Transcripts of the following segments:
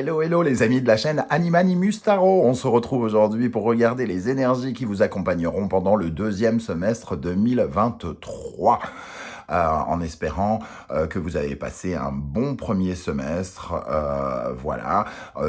Hello, hello les amis de la chaîne Animanimus Tarot. On se retrouve aujourd'hui pour regarder les énergies qui vous accompagneront pendant le deuxième semestre 2023. En espérant que vous avez passé un bon premier semestre. Voilà.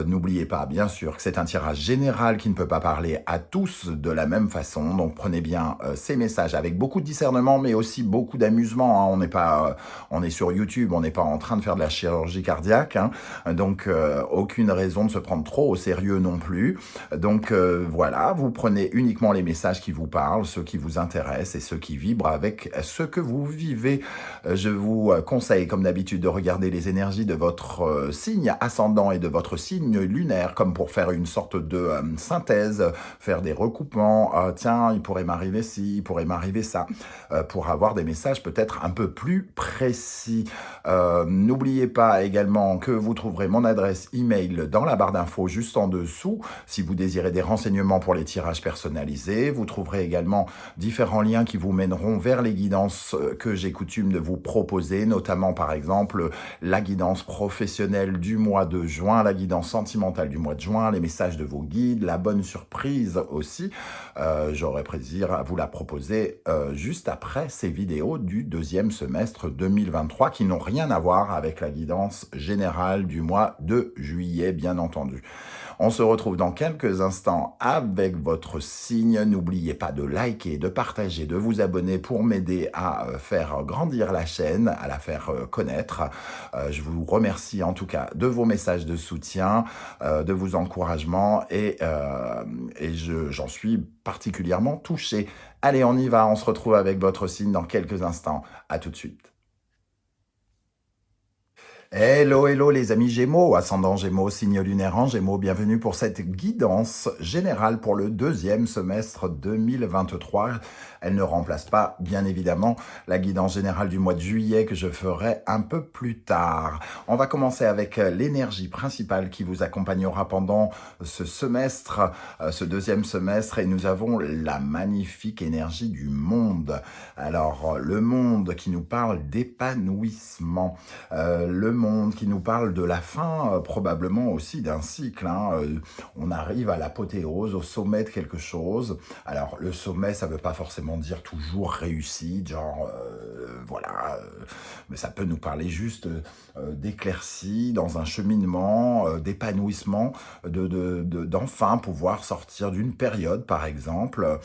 N'oubliez pas, bien sûr, que c'est un tirage général qui ne peut pas parler à tous de la même façon. Donc prenez bien ces messages avec beaucoup de discernement, mais aussi beaucoup d'amusement. Hein. On est sur YouTube, on n'est pas en train de faire de la chirurgie cardiaque. Hein. Donc aucune raison de se prendre trop au sérieux non plus. Donc voilà, vous prenez uniquement les messages qui vous parlent, ceux qui vous intéressent et ceux qui vibrent avec ce que vous vivez. Je vous conseille, comme d'habitude, de regarder les énergies de votre signe ascendant et de votre signe lunaire, comme pour faire une sorte de synthèse, faire des recoupements. Tiens, il pourrait m'arriver ci, il pourrait m'arriver ça, pour avoir des messages peut-être un peu plus précis. N'oubliez pas également que vous trouverez mon adresse email dans la barre d'infos juste en dessous, si vous désirez des renseignements pour les tirages personnalisés. Vous trouverez également différents liens qui vous mèneront vers les guidances que j'ai coutume de vous proposer, notamment par exemple la guidance professionnelle du mois de juin, la guidance sentimentale du mois de juin, les messages de vos guides, la bonne surprise aussi. J'aurai plaisir à vous la proposer juste après ces vidéos du deuxième semestre 2023 qui n'ont rien à voir avec la guidance générale du mois de juillet, bien entendu. On se retrouve dans quelques instants avec votre signe. N'oubliez pas de liker, de partager, de vous abonner pour m'aider à faire grandir la chaîne, à la faire connaître. Je vous remercie en tout cas de vos messages de soutien, de vos encouragements et j'en suis particulièrement touché. Allez, on y va, on se retrouve avec votre signe dans quelques instants. À tout de suite. Hello, hello les amis Gémeaux, ascendant Gémeaux, signe lunaire en Gémeaux, bienvenue pour cette guidance générale pour le deuxième semestre 2023. Elle ne remplace pas, bien évidemment, la guidance générale du mois de juillet que je ferai un peu plus tard. On va commencer avec l'énergie principale qui vous accompagnera pendant ce semestre, ce deuxième semestre, et nous avons la magnifique énergie du monde. Alors, le monde qui nous parle d'épanouissement, le monde qui nous parle de la fin, probablement aussi d'un cycle. Hein. On arrive à l'apothéose, au sommet de quelque chose. Alors, le sommet, ça ne veut pas forcément dire toujours réussite, genre, voilà. Mais ça peut nous parler juste d'éclaircie dans un cheminement, d'épanouissement, d'enfin pouvoir sortir d'une période, par exemple,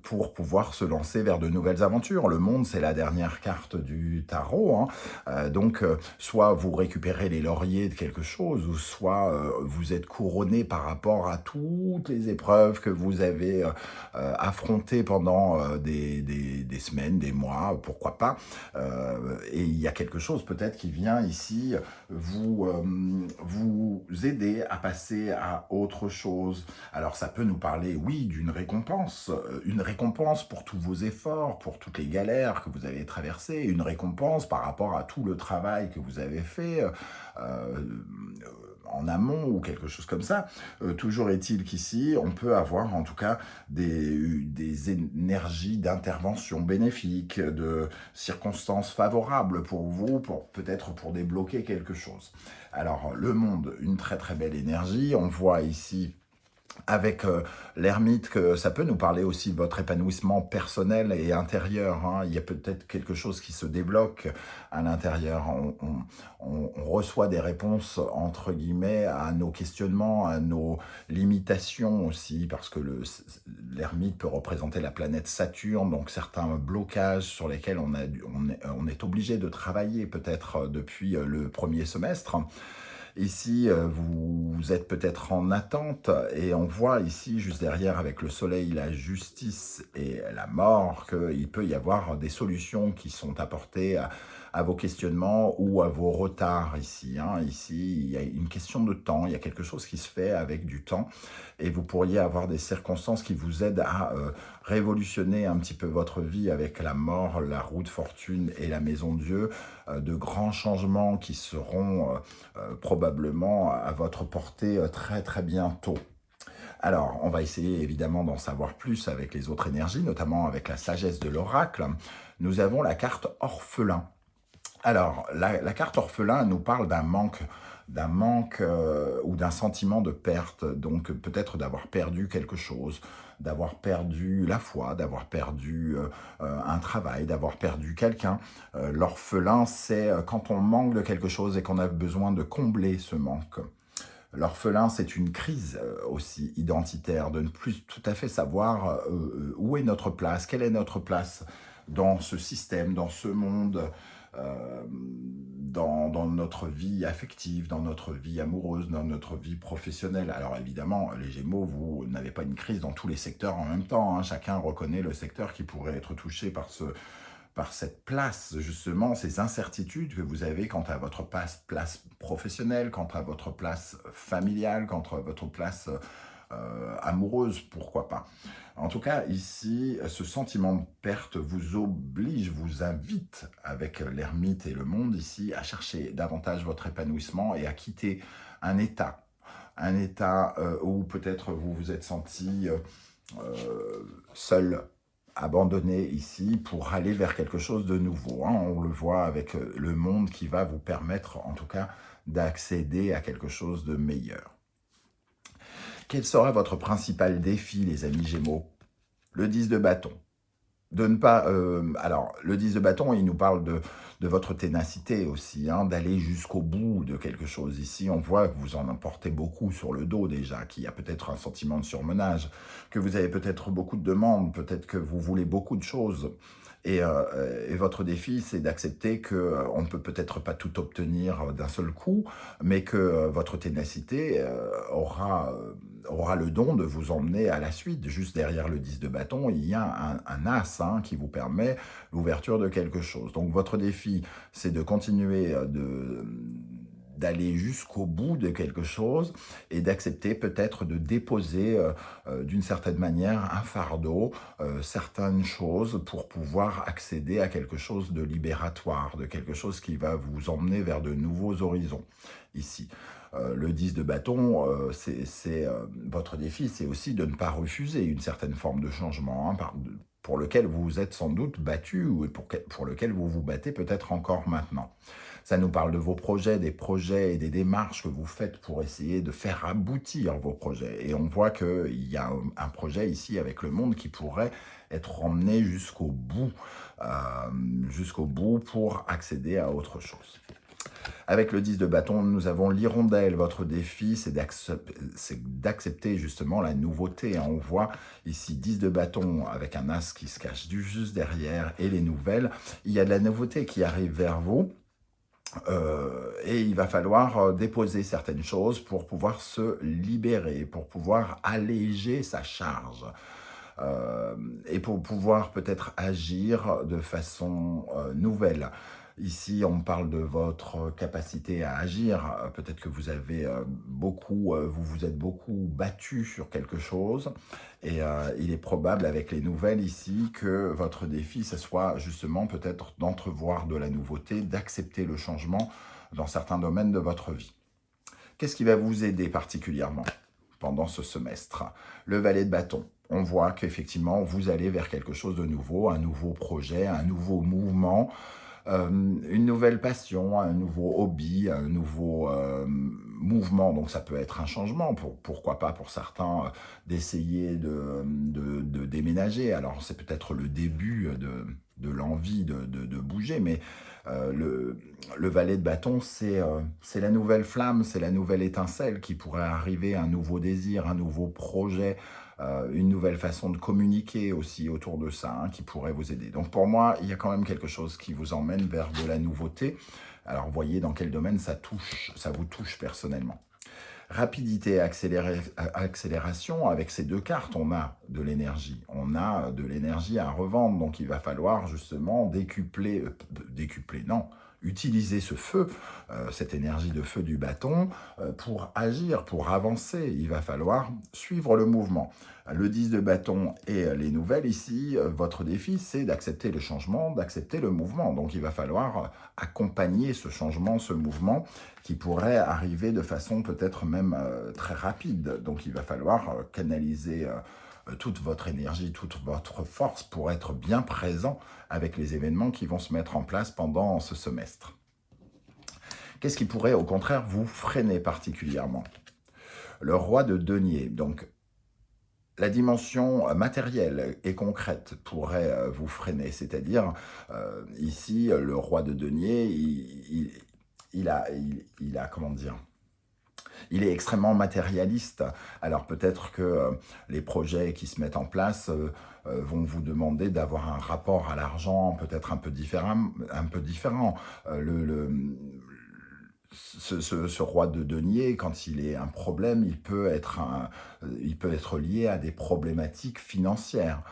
pour pouvoir se lancer vers de nouvelles aventures. Le monde, c'est la dernière carte du tarot. Hein. Donc, soit vous récupérez les lauriers de quelque chose, ou soit vous êtes couronné par rapport à toutes les épreuves que vous avez affrontées pendant des semaines, des mois, pourquoi pas. Et il y a quelque chose peut-être qui vient ici vous aider à passer à autre chose. Alors ça peut nous parler, oui, d'une récompense, une récompense pour tous vos efforts, pour toutes les galères que vous avez traversées, une récompense par rapport à tout le travail que vous avez fait en amont ou quelque chose comme ça. Toujours est-il qu'ici, on peut avoir en tout cas des énergies d'intervention bénéfiques, de circonstances favorables pour vous, peut-être pour débloquer quelque chose. Alors, le monde, une très très belle énergie. On voit ici avec l'ermite que ça peut nous parler aussi de votre épanouissement personnel et intérieur. Hein. Il y a peut-être quelque chose qui se débloque à l'intérieur. On reçoit des réponses, entre guillemets, à nos questionnements, à nos limitations aussi, parce que l'ermite peut représenter la planète Saturne, donc certains blocages sur lesquels on est obligé de travailler peut-être depuis le premier semestre. Ici, vous êtes peut-être en attente et on voit ici, juste derrière, avec le soleil, la justice et la mort, qu'il peut y avoir des solutions qui sont apportées à vos questionnements ou à vos retards ici. Hein. Ici, il y a une question de temps, il y a quelque chose qui se fait avec du temps et vous pourriez avoir des circonstances qui vous aident à révolutionner un petit peu votre vie avec la mort, la roue de fortune et la maison de Dieu, de grands changements qui seront probablement à votre portée très très bientôt. Alors, on va essayer évidemment d'en savoir plus avec les autres énergies, notamment avec la sagesse de l'oracle. Nous avons la carte orphelin. Alors, la carte orphelin nous parle d'un manque ou d'un sentiment de perte, donc peut-être d'avoir perdu quelque chose, d'avoir perdu la foi, d'avoir perdu un travail, d'avoir perdu quelqu'un. L'orphelin, c'est quand on manque de quelque chose et qu'on a besoin de combler ce manque. L'orphelin, c'est une crise aussi identitaire, de ne plus tout à fait savoir où est notre place, quelle est notre place dans ce système, dans ce monde, dans notre vie affective, dans notre vie amoureuse, dans notre vie professionnelle. Alors évidemment, les Gémeaux, vous n'avez pas une crise dans tous les secteurs en même temps, hein. Chacun reconnaît le secteur qui pourrait être touché par cette place, justement, ces incertitudes que vous avez quant à votre place professionnelle, quant à votre place familiale, quant à votre place amoureuse, pourquoi pas. En tout cas, ici, ce sentiment de perte vous oblige, vous invite, avec l'ermite et le monde ici, à chercher davantage votre épanouissement et à quitter un état. Un état où peut-être vous vous êtes senti seul, abandonné ici pour aller vers quelque chose de nouveau, hein. On le voit avec le monde qui va vous permettre, en tout cas, d'accéder à quelque chose de meilleur. Quel sera votre principal défi, les amis Gémeaux? Le 10 de bâton. De ne pas... alors, le 10 de bâton, il nous parle de votre ténacité aussi, hein, d'aller jusqu'au bout de quelque chose. Ici, on voit que vous en emportez beaucoup sur le dos déjà, qu'il y a peut-être un sentiment de surmenage, que vous avez peut-être beaucoup de demandes, peut-être que vous voulez beaucoup de choses. Et votre défi, c'est d'accepter qu'on ne peut peut-être pas tout obtenir d'un seul coup, mais que votre ténacité aura le don de vous emmener à la suite. Juste derrière le 10 de bâton, il y a un as, hein, qui vous permet l'ouverture de quelque chose. Donc votre défi, c'est de continuer d'aller jusqu'au bout de quelque chose et d'accepter peut-être de déposer d'une certaine manière un fardeau, certaines choses pour pouvoir accéder à quelque chose de libératoire, de quelque chose qui va vous emmener vers de nouveaux horizons ici. Le 10 de bâton, votre défi, c'est aussi de ne pas refuser une certaine forme de changement, hein, pour lequel vous vous êtes sans doute battu ou pour lequel vous vous battez peut-être encore maintenant. Ça nous parle de vos projets, des projets et des démarches que vous faites pour essayer de faire aboutir vos projets. Et on voit qu'il y a un projet ici avec le monde qui pourrait être emmené jusqu'au bout pour accéder à autre chose. Avec le 10 de bâton, nous avons l'hirondelle. Votre défi, c'est d'accepter justement la nouveauté. On voit ici 10 de bâton avec un as qui se cache juste derrière et les nouvelles. Il y a de la nouveauté qui arrive vers vous. Et il va falloir déposer certaines choses pour pouvoir se libérer, pour pouvoir alléger sa charge. Et pour pouvoir peut-être agir de façon nouvelle. Ici, on parle de votre capacité à agir. Peut-être que vous avez vous vous êtes beaucoup battu sur quelque chose. Et il est probable avec les nouvelles ici que votre défi, ce soit justement peut-être d'entrevoir de la nouveauté, d'accepter le changement dans certains domaines de votre vie. Qu'est-ce qui va vous aider particulièrement pendant ce semestre? Le valet de bâton. On voit qu'effectivement, vous allez vers quelque chose de nouveau, un nouveau projet, un nouveau mouvement, une nouvelle passion, un nouveau hobby, un nouveau mouvement. Donc ça peut être un changement, pourquoi pas pour certains d'essayer de déménager. Alors c'est peut-être le début de l'envie de bouger, mais le valet de bâton, c'est la nouvelle flamme, c'est la nouvelle étincelle qui pourrait arriver, un nouveau désir, un nouveau projet, une nouvelle façon de communiquer aussi autour de ça, hein, qui pourrait vous aider. Donc pour moi, il y a quand même quelque chose qui vous emmène vers de la nouveauté. Alors voyez dans quel domaine ça vous touche personnellement. Rapidité et accélération, avec ces deux cartes, on a de l'énergie. On a de l'énergie à revendre, donc il va falloir justement utiliser ce feu, cette énergie de feu du bâton, pour agir, pour avancer. Il va falloir suivre le mouvement. Le 10 de bâton et les nouvelles ici, votre défi, c'est d'accepter le changement, d'accepter le mouvement. Donc il va falloir accompagner ce changement, ce mouvement, qui pourrait arriver de façon peut-être même très rapide. Donc il va falloir canaliser toute votre énergie, toute votre force pour être bien présent avec les événements qui vont se mettre en place pendant ce semestre. Qu'est-ce qui pourrait au contraire vous freiner particulièrement? Le roi de denier, donc la dimension matérielle et concrète pourrait vous freiner, c'est-à-dire ici le roi de denier, il a comment dire, il est extrêmement matérialiste. Alors peut-être que les projets qui se mettent en place vont vous demander d'avoir un rapport à l'argent peut-être un peu différent. Ce roi de denier, quand il est un problème, il peut être lié à des problématiques financières.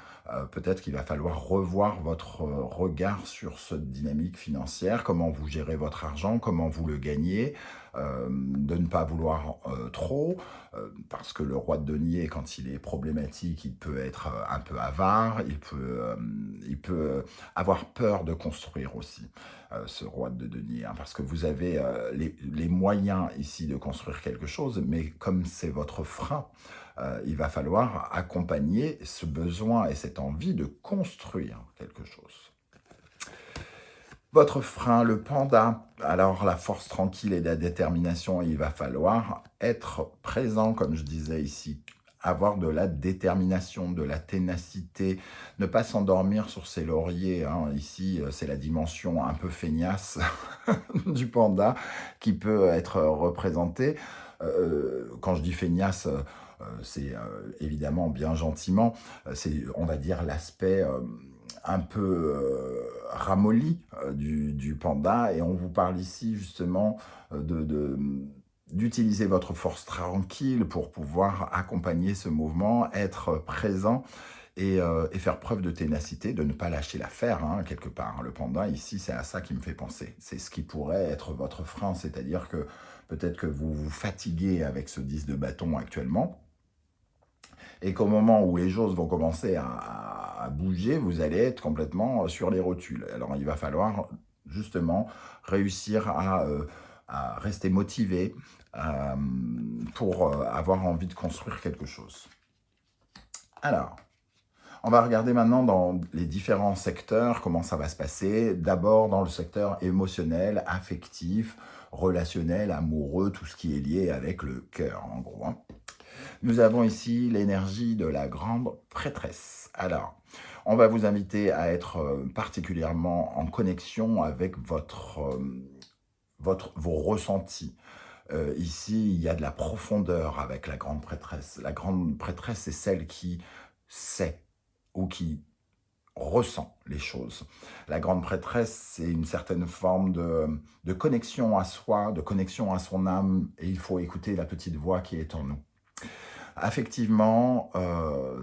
Peut-être qu'il va falloir revoir votre regard sur cette dynamique financière, comment vous gérez votre argent, comment vous le gagnez, de ne pas vouloir trop, parce que le roi de denier, quand il est problématique, il peut être un peu avare, il peut avoir peur de construire aussi, ce roi de denier, hein, parce que vous avez les moyens ici de construire quelque chose, mais comme c'est votre frein, il va falloir accompagner ce besoin et cette envie de construire quelque chose. Votre frein, le panda, alors la force tranquille et la détermination, il va falloir être présent, comme je disais ici, avoir de la détermination, de la ténacité, ne pas s'endormir sur ses lauriers, hein. Ici, c'est la dimension un peu feignasse du panda qui peut être représentée. Quand je dis feignasse, c'est évidemment bien gentiment, c'est, on va dire, l'aspect un peu ramolli du panda, et on vous parle ici justement d'utiliser votre force tranquille pour pouvoir accompagner ce mouvement, être présent et faire preuve de ténacité, de ne pas lâcher l'affaire, hein, quelque part. Le panda, ici, c'est à ça qui me fait penser. C'est ce qui pourrait être votre frein, c'est-à-dire que peut-être que vous vous fatiguez avec ce 10 de bâton actuellement, et qu'au moment où les choses vont commencer à bouger, vous allez être complètement sur les rotules. Alors il va falloir justement réussir à rester motivé pour avoir envie de construire quelque chose. Alors, on va regarder maintenant dans les différents secteurs comment ça va se passer. D'abord dans le secteur émotionnel, affectif, relationnel, amoureux, tout ce qui est lié avec le cœur en gros, hein. Nous avons ici l'énergie de la grande prêtresse. Alors, on va vous inviter à être particulièrement en connexion avec vos ressentis. Ici, il y a de la profondeur avec la grande prêtresse. La grande prêtresse, c'est celle qui sait ou qui ressent les choses. La grande prêtresse, c'est une certaine forme de connexion à soi, de connexion à son âme, et il faut écouter la petite voix qui est en nous. Affectivement,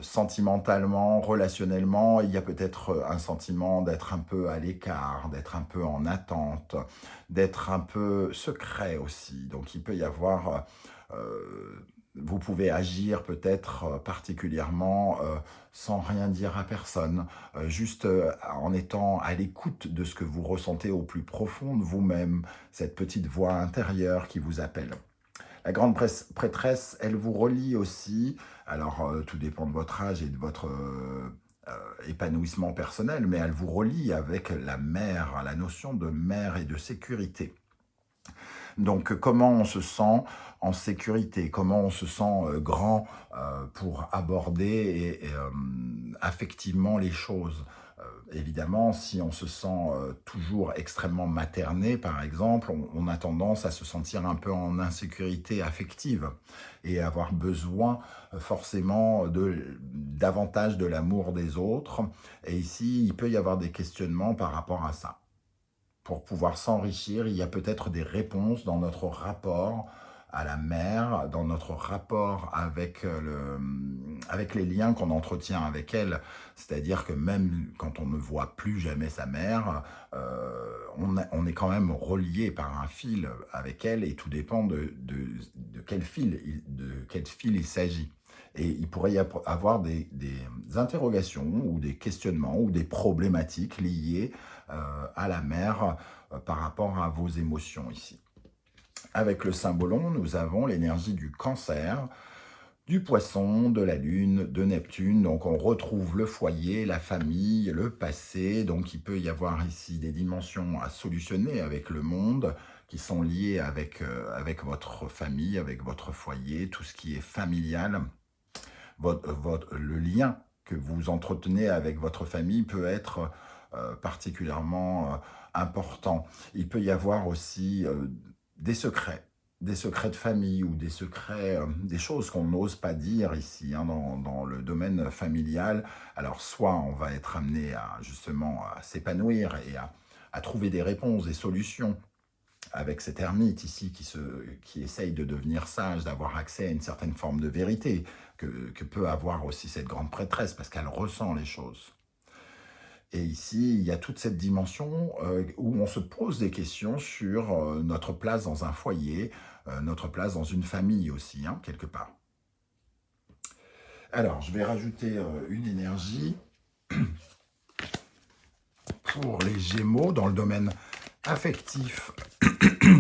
sentimentalement, relationnellement, il y a peut-être un sentiment d'être un peu à l'écart, d'être un peu en attente, d'être un peu secret aussi. Donc il peut y avoir, vous pouvez agir peut-être particulièrement sans rien dire à personne, juste en étant à l'écoute de ce que vous ressentez au plus profond de vous-même, cette petite voix intérieure qui vous appelle. La grande prêtresse, elle vous relie aussi, alors tout dépend de votre âge et de votre épanouissement personnel, mais elle vous relie avec la mère, la notion de mère et de sécurité. Donc comment on se sent en sécurité, comment on se sent grand pour aborder affectivement les choses. Évidemment, si on se sent toujours extrêmement materné, par exemple, on a tendance à se sentir un peu en insécurité affective et avoir besoin forcément davantage de l'amour des autres. Et ici, il peut y avoir des questionnements par rapport à ça. Pour pouvoir s'enrichir, il y a peut-être des réponses dans notre rapport à la mère, dans notre rapport avec les liens qu'on entretient avec elle. C'est-à-dire que même quand on ne voit plus jamais sa mère, on est quand même relié par un fil avec elle, et tout dépend de quel fil il s'agit. Et il pourrait y avoir des interrogations ou des questionnements ou des problématiques liées à la mère par rapport à vos émotions ici. Avec le symbolon, nous avons l'énergie du cancer, du Poisson, de la Lune, de Neptune. Donc on retrouve le foyer, la famille, le passé. Donc il peut y avoir ici des dimensions à solutionner avec le monde qui sont liées avec votre famille, avec votre foyer, tout ce qui est familial. Le lien que vous entretenez avec votre famille peut être particulièrement important. Il peut y avoir aussi des secrets de famille ou des choses qu'on n'ose pas dire ici dans le domaine familial. Alors soit on va être amené à justement à s'épanouir et à trouver des réponses, des solutions avec cet ermite ici qui essaye de devenir sage, d'avoir accès à une certaine forme de vérité que peut avoir aussi cette grande prêtresse parce qu'elle ressent les choses. Et ici, il y a toute cette dimension où on se pose des questions sur notre place dans un foyer, notre place dans une famille aussi, quelque part. Alors, je vais rajouter une énergie pour les Gémeaux dans le domaine affectif,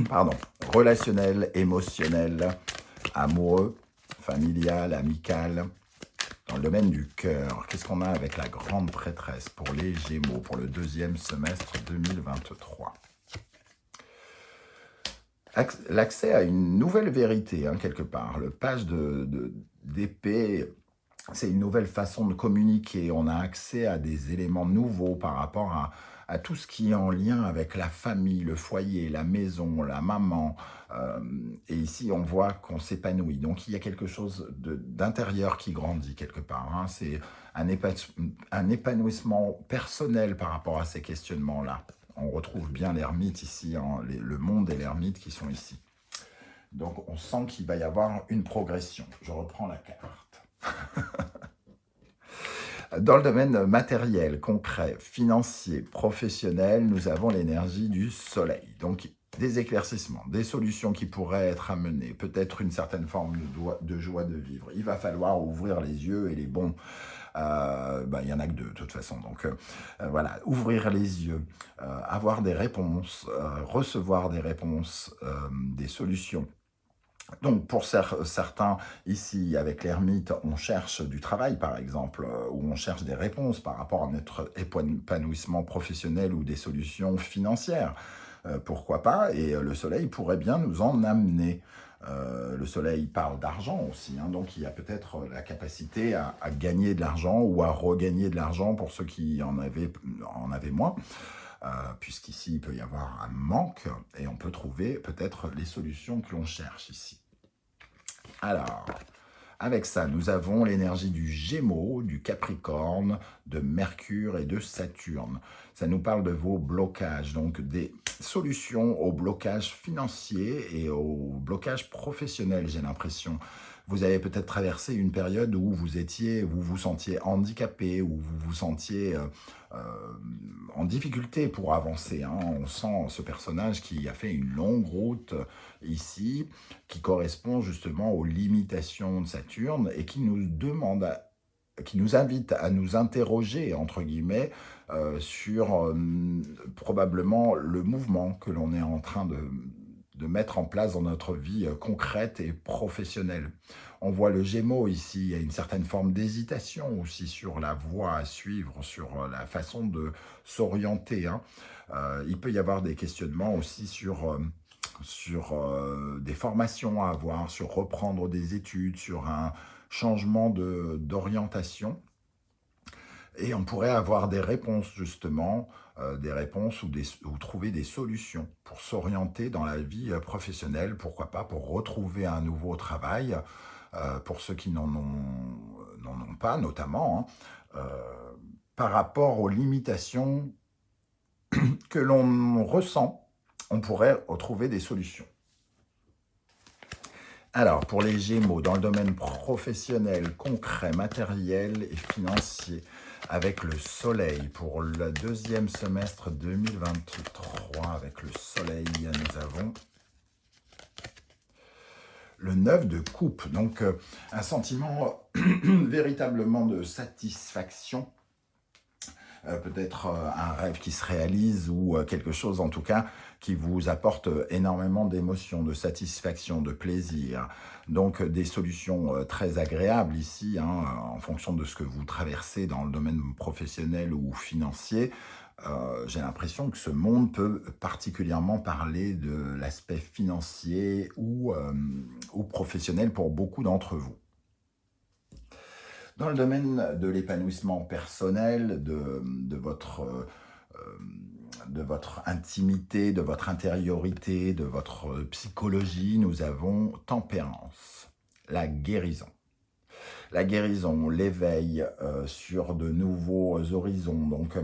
pardon, relationnel, émotionnel, amoureux, familial, amical, dans le domaine du cœur. Qu'est-ce qu'on a avec la grande prêtresse pour les Gémeaux pour le deuxième semestre 2023? L'accès à une nouvelle vérité, quelque part. Le page d'épée, c'est une nouvelle façon de communiquer. On a accès à des éléments nouveaux par rapport à tout ce qui est en lien avec la famille, le foyer, la maison, la maman. Et ici, on voit qu'on s'épanouit. Donc, il y a quelque chose d'intérieur qui grandit quelque part. C'est un épanouissement personnel par rapport à ces questionnements-là. On retrouve bien l'ermite ici, le monde et l'ermite qui sont ici. Donc, on sent qu'il va y avoir une progression. Je reprends la carte. Dans le domaine matériel, concret, financier, professionnel, nous avons l'énergie du soleil. Donc, des éclaircissements, des solutions qui pourraient être amenées, peut-être une certaine forme de joie de vivre. Il va falloir ouvrir les yeux et les bons. Il y en a que deux de toute façon. Donc voilà, ouvrir les yeux, avoir des réponses, recevoir des réponses, des solutions. Donc pour certains, ici avec l'ermite, on cherche du travail par exemple, ou on cherche des réponses par rapport à notre épanouissement professionnel ou des solutions financières. Pourquoi pas? Et le soleil pourrait bien nous en amener. Le soleil parle d'argent aussi, donc il y a peut-être la capacité à gagner de l'argent ou à regagner de l'argent pour ceux qui en avaient moins. Puisqu'ici, il peut y avoir un manque et on peut trouver peut-être les solutions que l'on cherche ici. Alors, avec ça, nous avons l'énergie du Gémeaux, du Capricorne, de Mercure et de Saturne. Ça nous parle de vos blocages, donc des solutions aux blocages financiers et aux blocages professionnels, j'ai l'impression. Vous avez peut-être traversé une période où vous vous sentiez handicapé, où vous vous sentiez en difficulté pour avancer. On sent ce personnage qui a fait une longue route ici, qui correspond justement aux limitations de Saturne et qui nous invite à nous interroger, entre guillemets, sur probablement le mouvement que l'on est en train de mettre en place dans notre vie concrète et professionnelle. On voit le Gémeaux ici, il y a une certaine forme d'hésitation aussi sur la voie à suivre, sur la façon de s'orienter. Il peut y avoir des questionnements aussi sur des formations à avoir, sur reprendre des études, sur un changement d'orientation. Et on pourrait avoir des réponses, justement, des réponses ou trouver des solutions pour s'orienter dans la vie professionnelle, pourquoi pas pour retrouver un nouveau travail, pour ceux qui n'en ont pas, notamment, par rapport aux limitations que l'on ressent, on pourrait retrouver des solutions. Alors, pour les Gémeaux, dans le domaine professionnel, concret, matériel et financier, avec le soleil, pour le deuxième semestre 2023, avec le soleil, nous avons le 9 de coupe. Donc, un sentiment véritablement de satisfaction peut-être un rêve qui se réalise ou quelque chose en tout cas qui vous apporte énormément d'émotions, de satisfaction, de plaisir. Donc des solutions très agréables ici, hein, en fonction de ce que vous traversez dans le domaine professionnel ou financier. J'ai l'impression que ce monde peut particulièrement parler de l'aspect financier ou professionnel pour beaucoup d'entre vous. Dans le domaine de l'épanouissement personnel, de votre intimité, de votre intériorité, de votre psychologie, nous avons tempérance, la guérison. La guérison, l'éveil sur de nouveaux horizons. Donc,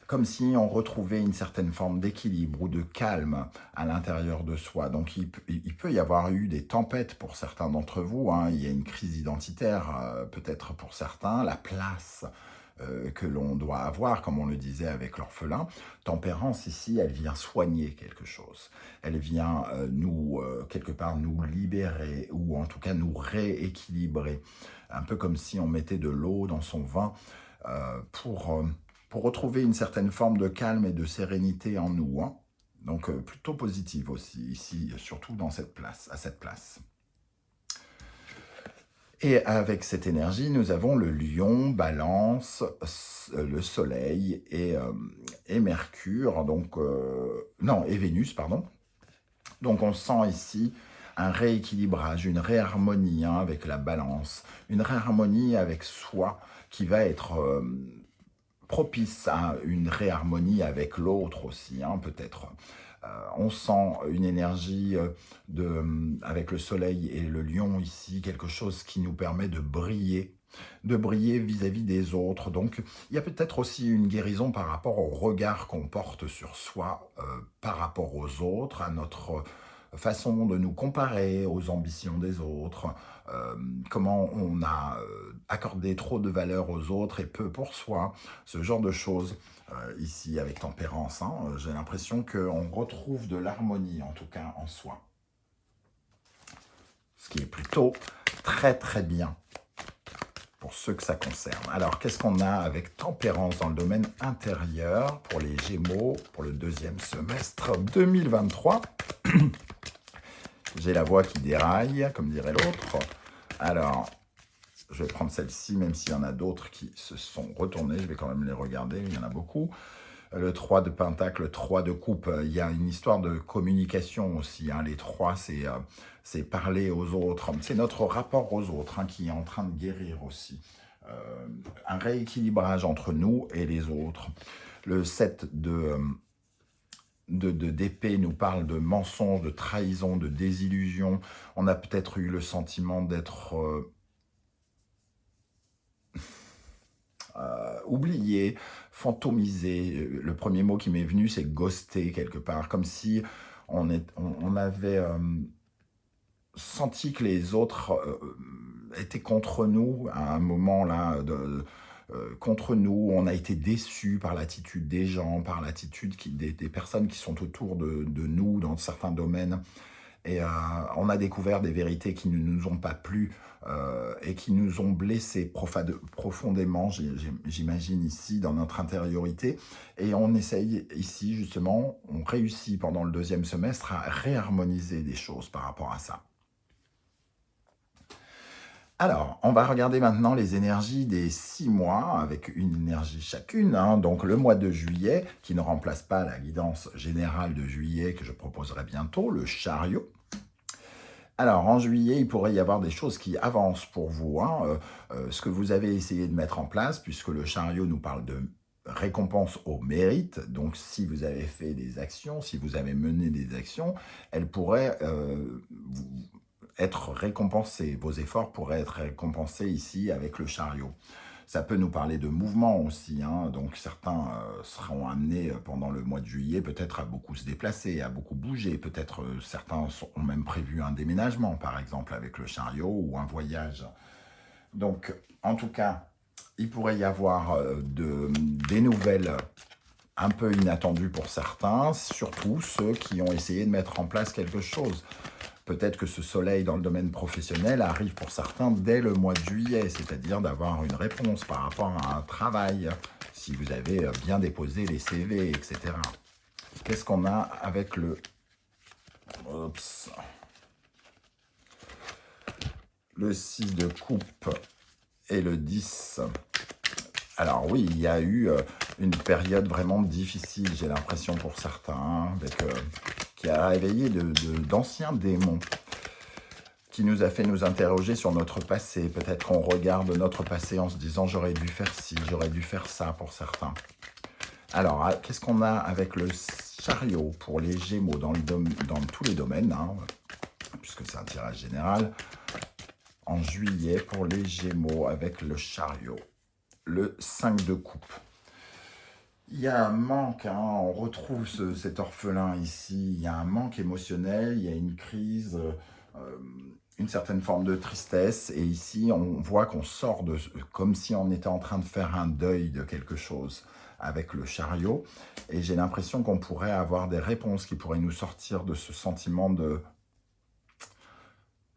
comme si on retrouvait une certaine forme d'équilibre ou de calme à l'intérieur de soi. Donc, il peut y avoir eu des tempêtes pour certains d'entre vous. Hein. Il y a une crise identitaire, peut-être pour certains. La place que l'on doit avoir, comme on le disait avec l'orphelin. Tempérance, ici, elle vient soigner quelque chose. Elle vient quelque part, nous libérer ou en tout cas nous rééquilibrer. Un peu comme si on mettait de l'eau dans son vin pour retrouver une certaine forme de calme et de sérénité en nous. Hein. Donc, plutôt positive aussi, ici, surtout à cette place. Et avec cette énergie, nous avons le lion, balance, le soleil et Mercure, et Vénus, pardon. Donc on sent ici un rééquilibrage, une réharmonie avec la balance, une réharmonie avec soi qui va être propice à une réharmonie avec l'autre aussi, peut-être. On sent une énergie avec le soleil et le lion ici, quelque chose qui nous permet de briller vis-à-vis des autres. Donc, il y a peut-être aussi une guérison par rapport au regard qu'on porte sur soi, par rapport aux autres, à notre façon de nous comparer aux ambitions des autres, comment on a accordé trop de valeur aux autres et peu pour soi, ce genre de choses. Ici, avec tempérance, j'ai l'impression qu'on retrouve de l'harmonie, en tout cas en soi. Ce qui est plutôt très très bien pour ceux que ça concerne. Alors, qu'est-ce qu'on a avec tempérance dans le domaine intérieur pour les Gémeaux pour le deuxième semestre 2023 ? J'ai la voix qui déraille, comme dirait l'autre. Alors, je vais prendre celle-ci, même s'il y en a d'autres qui se sont retournés. Je vais quand même les regarder, il y en a beaucoup. Le 3 de pentacle, le 3 de coupe. Il y a une histoire de communication aussi. Les 3, c'est parler aux autres. C'est notre rapport aux autres qui est en train de guérir aussi. Un rééquilibrage entre nous et les autres. Le 7 d'épée nous parle de mensonges, de trahison, de désillusion. On a peut-être eu le sentiment d'être oublié, fantomisé. Le premier mot qui m'est venu, c'est ghosté quelque part, comme si on avait senti que les autres étaient contre nous à un moment là contre nous, on a été déçus par l'attitude des gens, par l'attitude des personnes qui sont autour de nous dans certains domaines. Et on a découvert des vérités qui ne nous ont pas plu et qui nous ont blessés profondément, j'imagine ici, dans notre intériorité. Et on essaye ici, justement, on réussit pendant le deuxième semestre à réharmoniser des choses par rapport à ça. Alors, on va regarder maintenant les énergies des 6 mois, avec une énergie chacune. Donc, le mois de juillet, qui ne remplace pas la guidance générale de juillet que je proposerai bientôt, le chariot. Alors, en juillet, il pourrait y avoir des choses qui avancent pour vous. Ce que vous avez essayé de mettre en place, puisque le chariot nous parle de récompense au mérite. Donc, si vous avez fait des actions, si vous avez mené des actions, elles pourraient être récompensés. Vos efforts pourraient être récompensés ici avec le chariot. Ça peut nous parler de mouvement aussi. Donc certains seront amenés pendant le mois de juillet peut-être à beaucoup se déplacer, à beaucoup bouger. Peut-être certains ont même prévu un déménagement, par exemple, avec le chariot ou un voyage. Donc, en tout cas, il pourrait y avoir des nouvelles un peu inattendues pour certains, surtout ceux qui ont essayé de mettre en place quelque chose. Peut-être que ce soleil dans le domaine professionnel arrive pour certains dès le mois de juillet, c'est-à-dire d'avoir une réponse par rapport à un travail, si vous avez bien déposé les CV, etc. Qu'est-ce qu'on a avec Oups. Le 6 de coupe et le 10? Alors oui, il y a eu une période vraiment difficile, j'ai l'impression pour certains, hein, qui a réveillé d'anciens démons, qui nous a fait nous interroger sur notre passé. Peut-être qu'on regarde notre passé en se disant « j'aurais dû faire ci, j'aurais dû faire ça » pour certains. Alors, qu'est-ce qu'on a avec le chariot pour les Gémeaux dans tous les domaines, hein, puisque c'est un tirage général, en juillet pour les Gémeaux avec le chariot, le 5 de coupe. Il y a un manque, hein, on retrouve cet orphelin ici, il y a un manque émotionnel, il y a une crise, une certaine forme de tristesse, et ici on voit qu'on sort comme si on était en train de faire un deuil de quelque chose avec le chariot, et j'ai l'impression qu'on pourrait avoir des réponses qui pourraient nous sortir de ce sentiment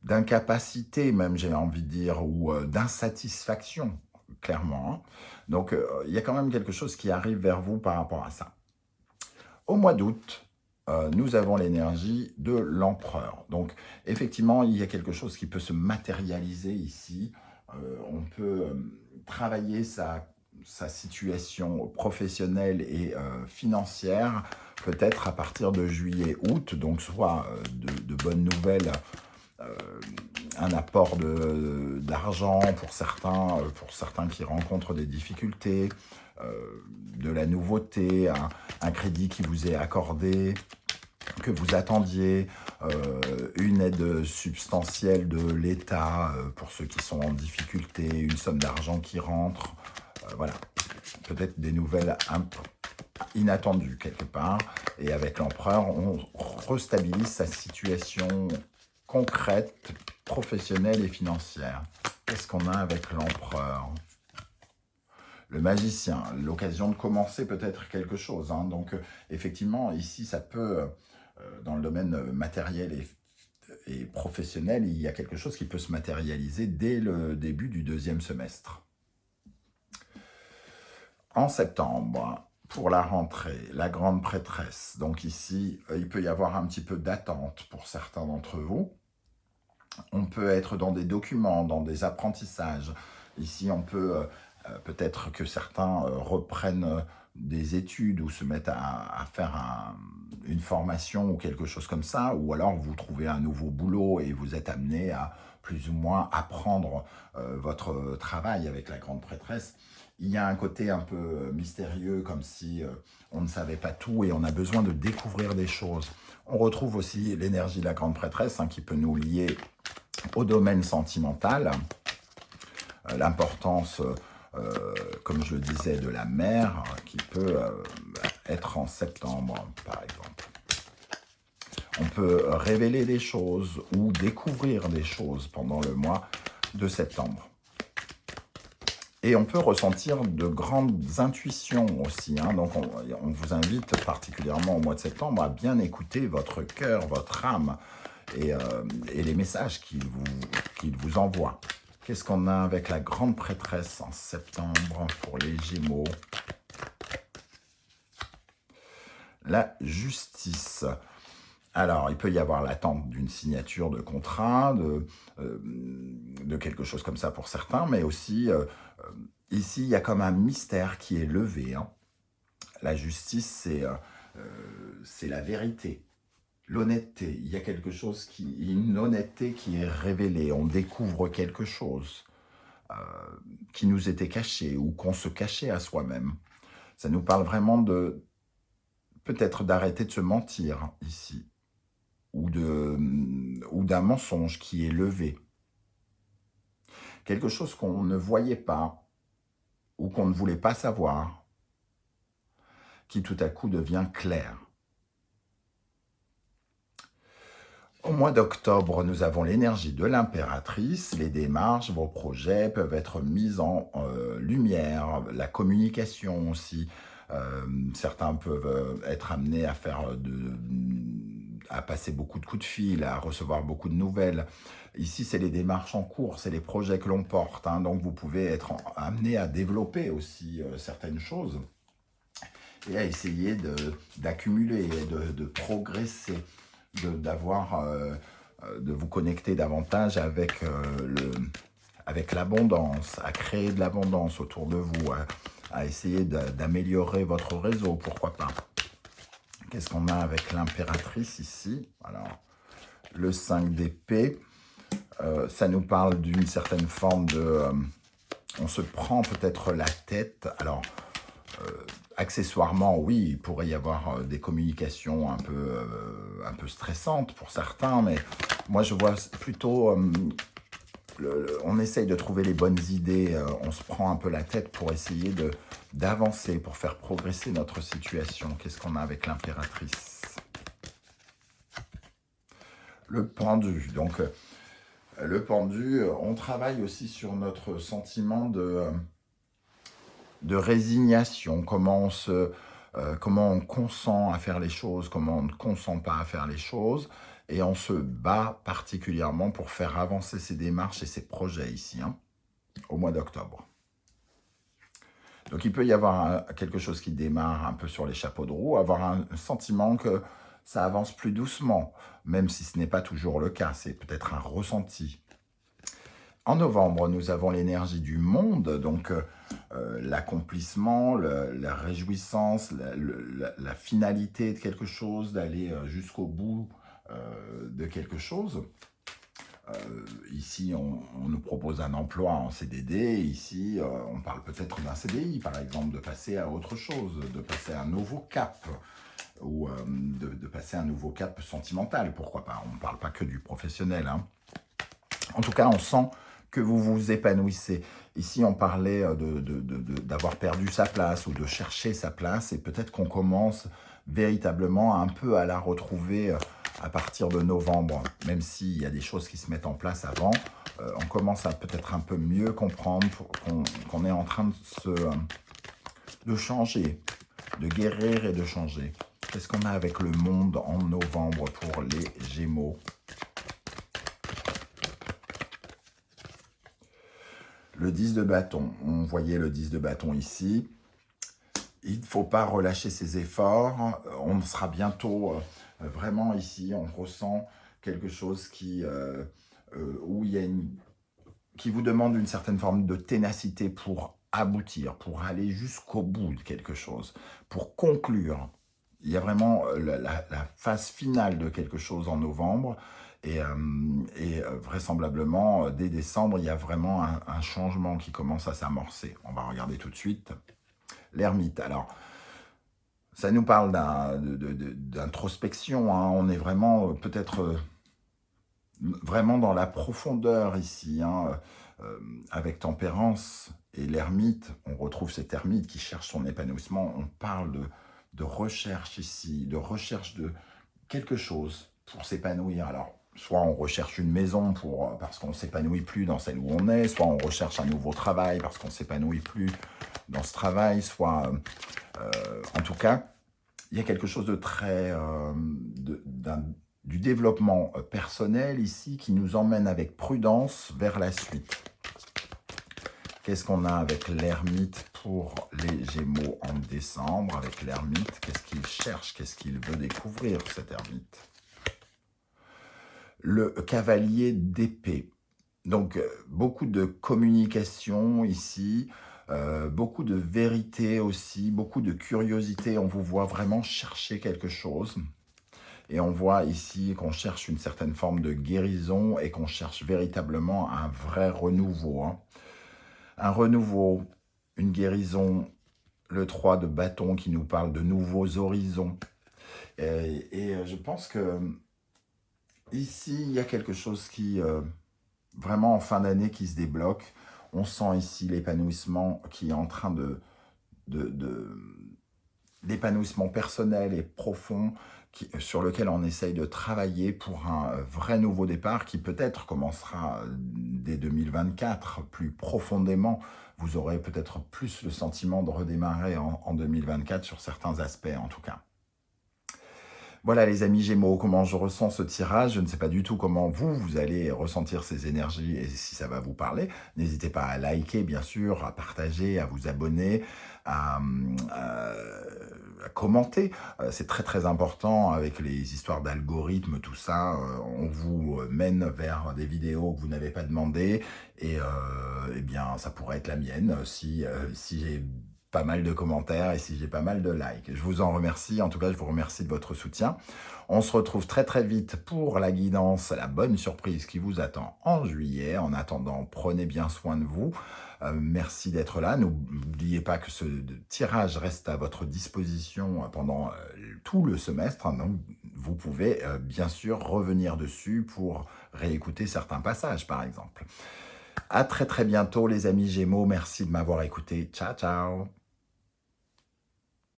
d'incapacité même, j'ai envie de dire, ou d'insatisfaction, clairement. Hein. Donc, il y a quand même quelque chose qui arrive vers vous par rapport à ça. Au mois d'août, nous avons l'énergie de l'empereur. Donc, effectivement, il y a quelque chose qui peut se matérialiser ici. On peut travailler sa situation professionnelle et financière, peut-être à partir de juillet-août, donc soit de bonnes nouvelles, un apport d'argent pour certains qui rencontrent des difficultés, de la nouveauté, un crédit qui vous est accordé, que vous attendiez, une aide substantielle de l'État pour ceux qui sont en difficulté, une somme d'argent qui rentre, voilà, peut-être des nouvelles inattendues quelque part, et avec l'empereur, on restabilise sa situation concrète, professionnelle et financière. Qu'est-ce qu'on a avec l'empereur? Le magicien, l'occasion de commencer peut-être quelque chose. Hein. Donc, effectivement, ici, ça peut, dans le domaine matériel et professionnel, il y a quelque chose qui peut se matérialiser dès le début du deuxième semestre. En septembre, pour la rentrée, la grande prêtresse. Donc ici, il peut y avoir un petit peu d'attente pour certains d'entre vous. On peut être dans des documents, dans des apprentissages. Ici, on peut peut-être que certains reprennent des études ou se mettent à faire une formation ou quelque chose comme ça, ou alors vous trouvez un nouveau boulot et vous êtes amené à plus ou moins apprendre votre travail avec la grande prêtresse. Il y a un côté un peu mystérieux, comme si on ne savait pas tout et on a besoin de découvrir des choses. On retrouve aussi l'énergie de la grande prêtresse, hein, qui peut nous lier au domaine sentimental, l'importance, comme je le disais, de la mère, qui peut être en septembre, par exemple. On peut révéler des choses ou découvrir des choses pendant le mois de septembre. Et on peut ressentir de grandes intuitions aussi. Hein. Donc, on vous invite particulièrement au mois de septembre à bien écouter votre cœur, votre âme et les messages qu'il vous envoie. Qu'est-ce qu'on a avec la grande prêtresse en septembre pour les Gémeaux? La justice. Alors, il peut y avoir l'attente d'une signature de contrat, de quelque chose comme ça pour certains, mais aussi, ici, il y a comme un mystère qui est levé. Hein. La justice, c'est la vérité, l'honnêteté. Il y a quelque chose une honnêteté qui est révélée. On découvre quelque chose qui nous était caché ou qu'on se cachait à soi-même. Ça nous parle vraiment peut-être d'arrêter de se mentir ici, ou d'un mensonge qui est levé. Quelque chose qu'on ne voyait pas, ou qu'on ne voulait pas savoir, qui tout à coup devient clair. Au mois d'octobre, nous avons l'énergie de l'impératrice. Les démarches, vos projets peuvent être mis en lumière, la communication aussi. Certains peuvent être amenés à faire à passer beaucoup de coups de fil, à recevoir beaucoup de nouvelles. Ici, c'est les démarches en cours, c'est les projets que l'on porte, hein, donc vous pouvez être amené à développer aussi certaines choses et à essayer d'accumuler, de progresser, de vous connecter davantage avec l'abondance, à créer de l'abondance autour de vous, à essayer d'améliorer votre réseau, pourquoi pas. Qu'est-ce qu'on a avec l'impératrice ici? Alors, le 5 d'épée, ça nous parle d'une certaine forme de... on se prend peut-être la tête. Alors, accessoirement, oui, il pourrait y avoir des communications un peu stressantes pour certains, mais moi je vois plutôt... on essaye de trouver les bonnes idées, on se prend un peu la tête pour essayer d'avancer, pour faire progresser notre situation. Qu'est-ce qu'on a avec l'impératrice? Le pendu. Donc, le pendu, on travaille aussi sur notre sentiment de résignation, comment on consent à faire les choses, comment on ne consent pas à faire les choses, et on se bat particulièrement pour faire avancer ces démarches et ces projets ici, hein, au mois d'octobre. Donc il peut y avoir quelque chose qui démarre un peu sur les chapeaux de roue, avoir un sentiment que ça avance plus doucement, même si ce n'est pas toujours le cas, c'est peut-être un ressenti. En novembre, nous avons l'énergie du monde, donc l'accomplissement, la réjouissance, la finalité de quelque chose, d'aller jusqu'au bout de quelque chose. Ici, on nous propose un emploi en CDD. Ici, on parle peut-être d'un CDI, par exemple, de passer à autre chose, de passer à un nouveau cap, ou de passer à un nouveau cap sentimental, pourquoi pas. On ne parle pas que du professionnel, hein. En tout cas, on sent que vous vous épanouissez. Ici, on parlait d'avoir perdu sa place ou de chercher sa place, et peut-être qu'on commence véritablement un peu à la retrouver à partir de novembre, même s'il y a des choses qui se mettent en place avant, on commence à peut-être un peu mieux comprendre qu'on est en train de changer, de guérir et de changer. Qu'est-ce qu'on a avec le monde en novembre pour les Gémeaux? Le 10 de bâton, on voyait le 10 de bâton ici. Il ne faut pas relâcher ses efforts. On sera bientôt vraiment ici. On ressent quelque chose qui vous demande une certaine forme de ténacité pour aboutir, pour aller jusqu'au bout de quelque chose, pour conclure. Il y a vraiment la phase finale de quelque chose en novembre. Et vraisemblablement, dès décembre, il y a vraiment un changement qui commence à s'amorcer. On va regarder tout de suite. L'ermite, alors, ça nous parle d'introspection, hein. On est vraiment peut-être vraiment dans la profondeur ici, hein. Avec tempérance et l'ermite, on retrouve cet ermite qui cherche son épanouissement. On parle de recherche ici, de recherche de quelque chose pour s'épanouir. Alors, soit on recherche une maison parce qu'on ne s'épanouit plus dans celle où on est, soit on recherche un nouveau travail parce qu'on ne s'épanouit plus dans ce travail, soit... en tout cas, il y a quelque chose de très... du développement personnel ici qui nous emmène avec prudence vers la suite. Qu'est-ce qu'on a avec l'ermite pour les Gémeaux en décembre? Avec l'ermite, qu'est-ce qu'il cherche? Qu'est-ce qu'il veut découvrir, cet ermite? Le cavalier d'épée. Donc, beaucoup de communication ici, beaucoup de vérité aussi, beaucoup de curiosité. On vous voit vraiment chercher quelque chose. Et on voit ici qu'on cherche une certaine forme de guérison et qu'on cherche véritablement un vrai renouveau, hein. Un renouveau, une guérison, le 3 de bâton qui nous parle de nouveaux horizons. Et je pense que ici, il y a quelque chose qui, vraiment en fin d'année, qui se débloque. On sent ici l'épanouissement qui est en train l'épanouissement personnel et profond sur lequel on essaye de travailler pour un vrai nouveau départ qui peut-être commencera dès 2024 plus profondément. Vous aurez peut-être plus le sentiment de redémarrer en 2024 sur certains aspects en tout cas. Voilà les amis Gémeaux, comment je ressens ce tirage. Je ne sais pas du tout comment vous allez ressentir ces énergies et si ça va vous parler. N'hésitez pas à liker, bien sûr, à partager, à vous abonner, à commenter. C'est très très important avec les histoires d'algorithmes, tout ça. On vous mène vers des vidéos que vous n'avez pas demandé et eh bien ça pourrait être la mienne si j'ai pas mal de commentaires et si j'ai pas mal de likes. Je vous en remercie, en tout cas je vous remercie de votre soutien. On se retrouve très très vite pour la guidance, la bonne surprise qui vous attend en juillet. En attendant, prenez bien soin de vous. Merci d'être là. N'oubliez pas que ce tirage reste à votre disposition pendant tout le semestre. Donc vous pouvez bien sûr revenir dessus pour réécouter certains passages par exemple. À très très bientôt les amis Gémeaux. Merci de m'avoir écouté. Ciao ciao.